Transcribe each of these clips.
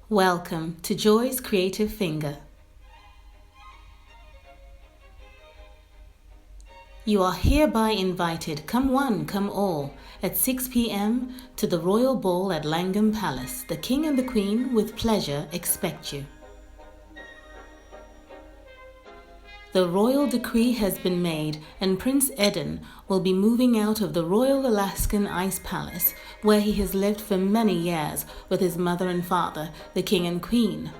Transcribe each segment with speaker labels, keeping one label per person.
Speaker 1: Welcome to Joy's Creative Finger. You are hereby invited, come one, come all, at 6 p.m. to the Royal Ball at Langhem Palace. The King and the Queen, with pleasure, expect you. The royal decree has been made, and Prince Edan will be moving out of the Royal Alaskan Ice Palace, where he has lived for many years with his mother and father, the King and Queen.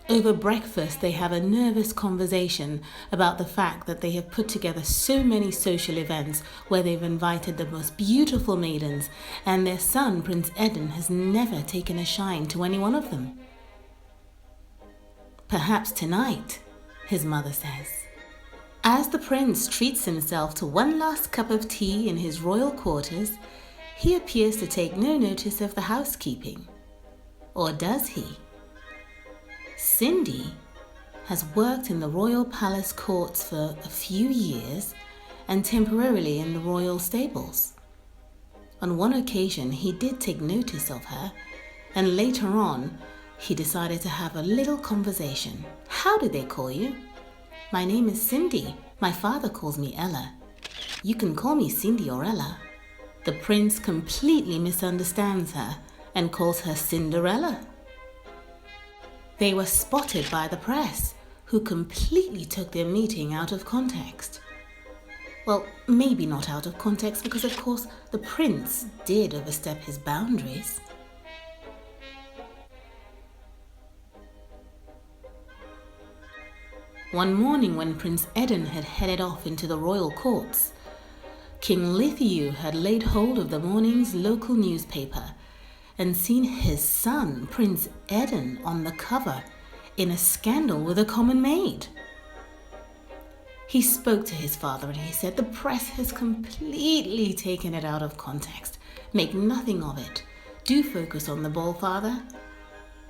Speaker 1: Over breakfast, they have a nervous conversation about the fact that they have put together so many social events where they've invited the most beautiful maidens, and their son, Prince Edan, has never taken a shine to any one of them. Perhaps tonight, his mother says. As the prince treats himself to one last cup of tea in his royal quarters, he appears to take no notice of the housekeeping. Or does he? Cindy has worked in the royal palace courts for a few years and temporarily in the royal stables. On one occasion, he did take notice of her, and later on, he decided to have a little conversation. How do they call you? My name is Cindy. My father calls me Ella. You can call me Cindy or Ella. The prince completely misunderstands her and calls her Cinderella. They were spotted by the press, who completely took their meeting out of context. Well, maybe not out of context, because of course the prince did overstep his boundaries. One morning when Prince Edan had headed off into the royal courts, King Lithiu had laid hold of the morning's local newspaper and seen his son, Prince Edan, on the cover in a scandal with a common maid. He spoke to his father and he said, "The press has completely taken it out of context. Make nothing of it. Do focus on the ball, father."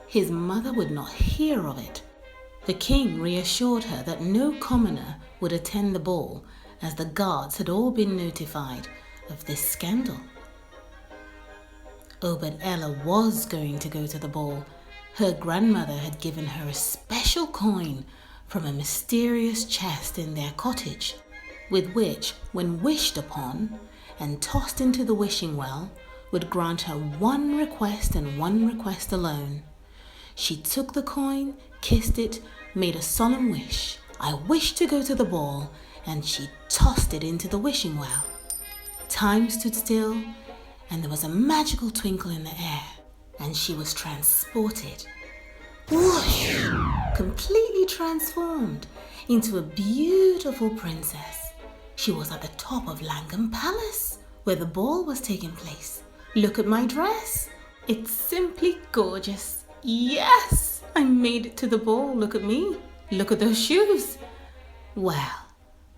Speaker 1: His mother would not hear of it. The king reassured her that no commoner would attend the ball, as the guards had all been notified of this scandal. Oh, but Ella was going to go to the ball. Her grandmother had given her a special coin from a mysterious chest in their cottage, with which, when wished upon and tossed into the wishing well, would grant her one request and one request alone. She took the coin, kissed it, made a solemn wish. "I wish to go to the ball," and she tossed it into the wishing well. Time stood still, and there was a magical twinkle in the air, and she was transported, whoosh, completely transformed into a beautiful princess. She was at the top of Langhem Palace, where the ball was taking place. Look at my dress. It's simply gorgeous. Yes, I made it to the ball. Look at me. Look at those shoes. Well,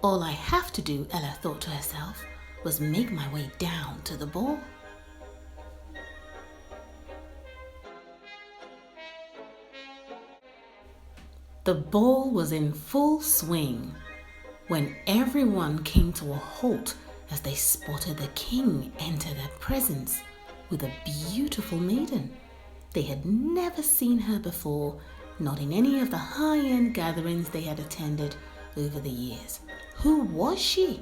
Speaker 1: all I have to do, Ella thought to herself, was make my way down to the ball. The ball was in full swing when everyone came to a halt as they spotted the king enter their presence with a beautiful maiden. They had never seen her before, not in any of the high-end gatherings they had attended over the years. Who was she?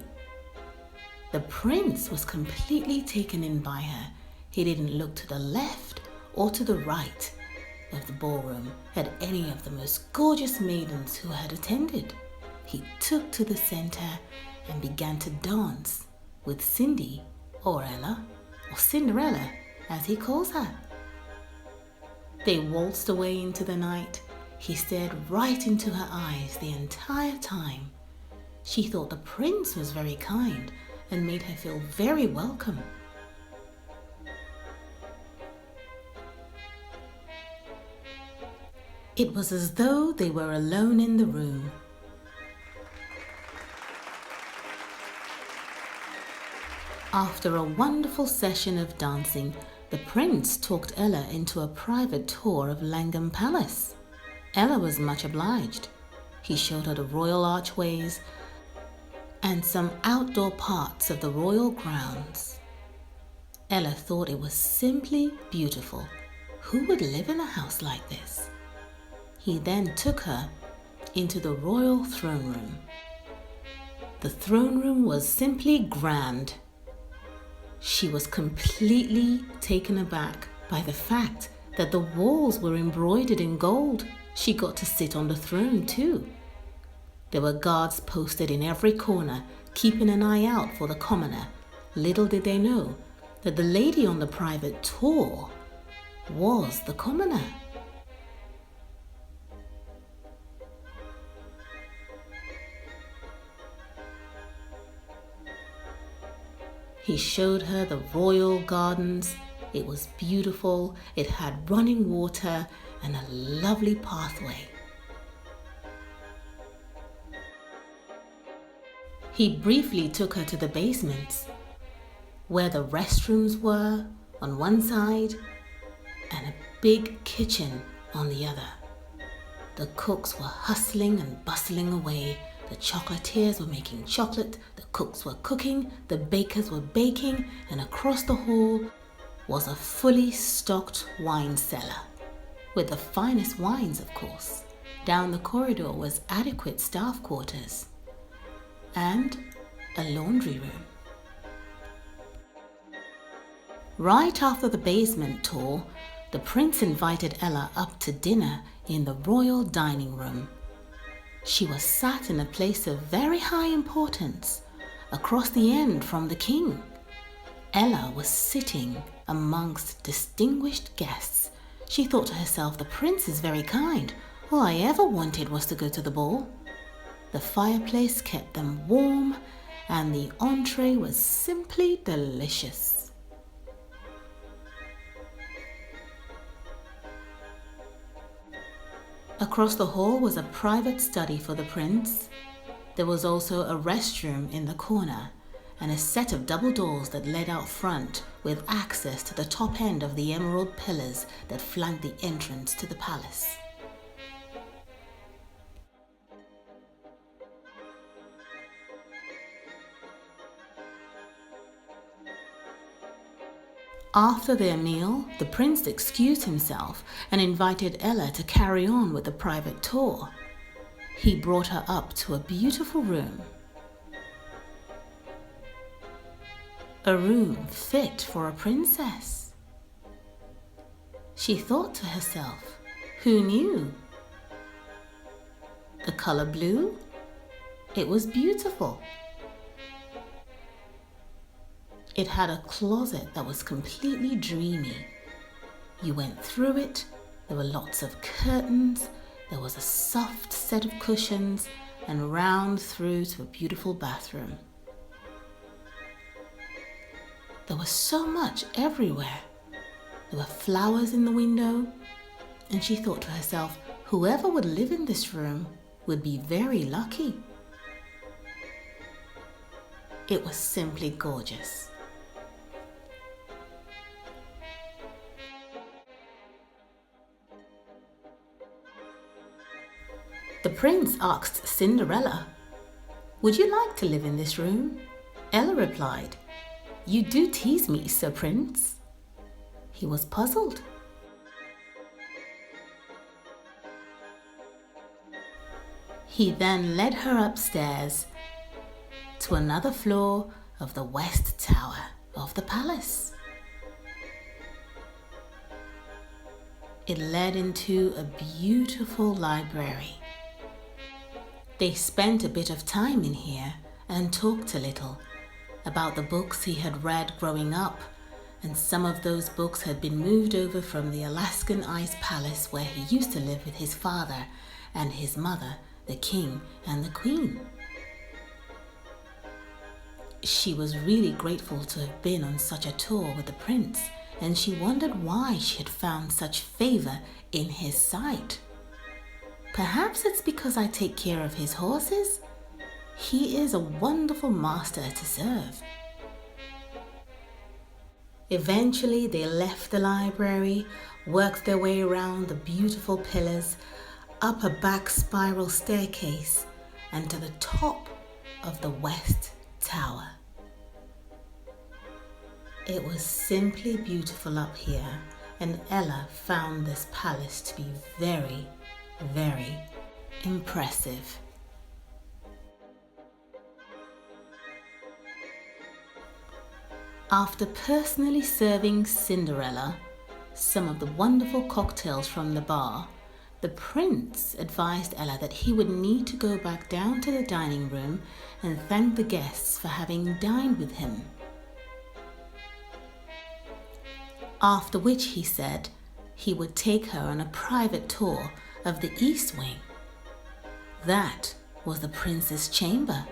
Speaker 1: The prince was completely taken in by her. He didn't look to the left or to the right of the ballroom at any of the most gorgeous maidens who had attended. He took to the center and began to dance with Cindy, or Ella, or Cinderella as he calls her. They waltzed away into the night. He stared right into her eyes the entire time. She thought the prince was very kind and made her feel very welcome. It was as though they were alone in the room. After a wonderful session of dancing, the prince talked Ella into a private tour of Langhem Palace. Ella was much obliged. He showed her the royal archways and some outdoor parts of the royal grounds. Ella thought it was simply beautiful. who would live in a house like this? He then took her into the royal throne room. The throne room was simply grand. She was completely taken aback by the fact that the walls were embroidered in gold. She got to sit on the throne too. There were guards posted in every corner, keeping an eye out for the commoner. Little did they know that the lady on the private tour was the commoner. He showed her the royal gardens. It was beautiful. It had running water and a lovely pathway. He briefly took her to the basements, where the restrooms were on one side and a big kitchen on the other. The cooks were hustling and bustling away. The chocolatiers were making chocolate, the cooks were cooking, the bakers were baking, and across the hall was a fully stocked wine cellar, with the finest wines, of course. Down the corridor was adequate staff quarters and a laundry room. Right after the basement tour, the prince invited Ella up to dinner in the royal dining room. She was sat in a place of very high importance, across the end from the king. Ella was sitting amongst distinguished guests. She thought to herself, the prince is very kind. All I ever wanted was to go to the ball. The fireplace kept them warm, and the entree was simply delicious. Across the hall was a private study for the prince. There was also a restroom in the corner and a set of double doors that led out front with access to the top end of the emerald pillars that flanked the entrance to the palace. After their meal, the prince excused himself and invited Ella to carry on with the private tour. He brought her up to a beautiful room. A room fit for a princess. She thought to herself, who knew? The color blue? It was beautiful. It had a closet that was completely dreamy. You went through it, there were lots of curtains, there was a soft set of cushions, and round through to a beautiful bathroom. There was so much everywhere. There were flowers in the window, and she thought to herself, whoever would live in this room would be very lucky. It was simply gorgeous. The prince asked Cinderella, "Would you like to live in this room?" Ella replied, "You do tease me, Sir Prince." He was puzzled. He then led her upstairs to another floor of the West Tower of the palace. It led into a beautiful library. They spent a bit of time in here and talked a little about the books he had read growing up, and some of those books had been moved over from the Alaskan Ice Palace where he used to live with his father and his mother, the king and the queen. She was really grateful to have been on such a tour with the prince, and she wondered why she had found such favor in his sight. Perhaps it's because I take care of his horses. He is a wonderful master to serve. Eventually, they left the library, worked their way around the beautiful pillars, up a back spiral staircase, and to the top of the West Tower. It was simply beautiful up here, and Ella found this palace to be very, very impressive. After personally serving Cinderella some of the wonderful cocktails from the bar, the prince advised Ella that he would need to go back down to the dining room and thank the guests for having dined with him. After which he said he would take her on a private tour of the East Wing. That was the prince's chamber.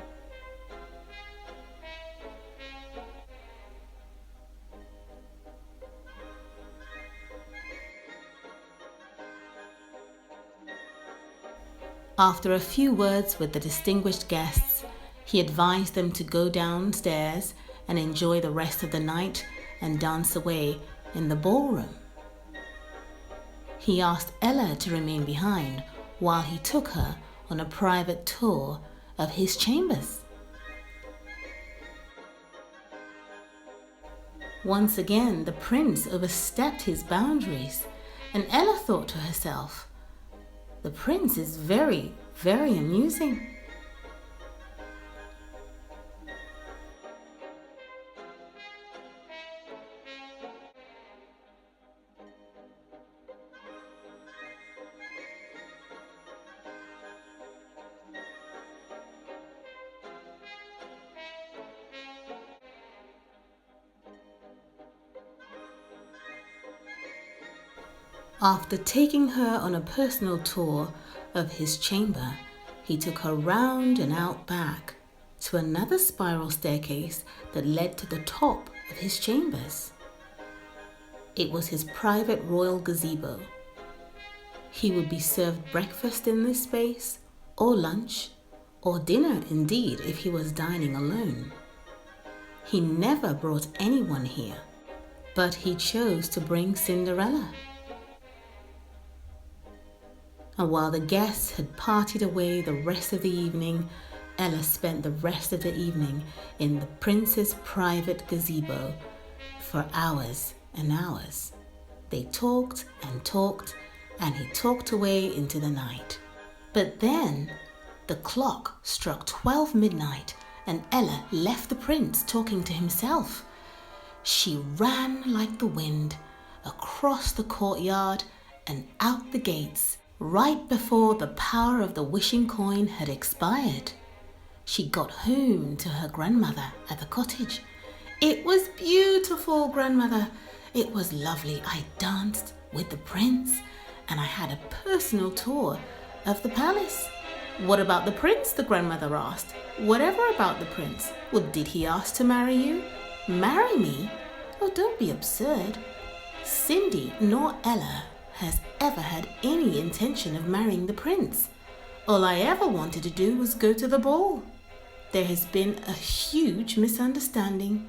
Speaker 1: After a few words with the distinguished guests, he advised them to go downstairs and enjoy the rest of the night and dance away in the ballroom. He asked Ella to remain behind while he took her on a private tour of his chambers. Once again, the prince overstepped his boundaries, and Ella thought to herself, "The prince is very, very amusing." After taking her on a personal tour of his chamber, he took her round and out back to another spiral staircase that led to the top of his chambers. It was his private royal gazebo. He would be served breakfast in this space, or lunch, or dinner indeed if he was dining alone. He never brought anyone here, but he chose to bring Cinderella. And while the guests had partied away the rest of the evening, Ella spent the rest of the evening in the prince's private gazebo for hours and hours. They talked, and he talked away into the night. But then the clock struck 12 midnight, and Ella left the prince talking to himself. She ran like the wind across the courtyard and out the gates, right before the power of the wishing coin had expired. She got home to her grandmother at the cottage. "It was beautiful, grandmother. It was lovely. I danced with the prince and I had a personal tour of the palace." "What about the prince?" the grandmother asked. "Whatever about the prince? Well, did he ask to marry you?" "Marry me? Oh, don't be absurd. Cindy nor Ella has ever had any intention of marrying the prince. All I ever wanted to do was go to the ball. There has been a huge misunderstanding."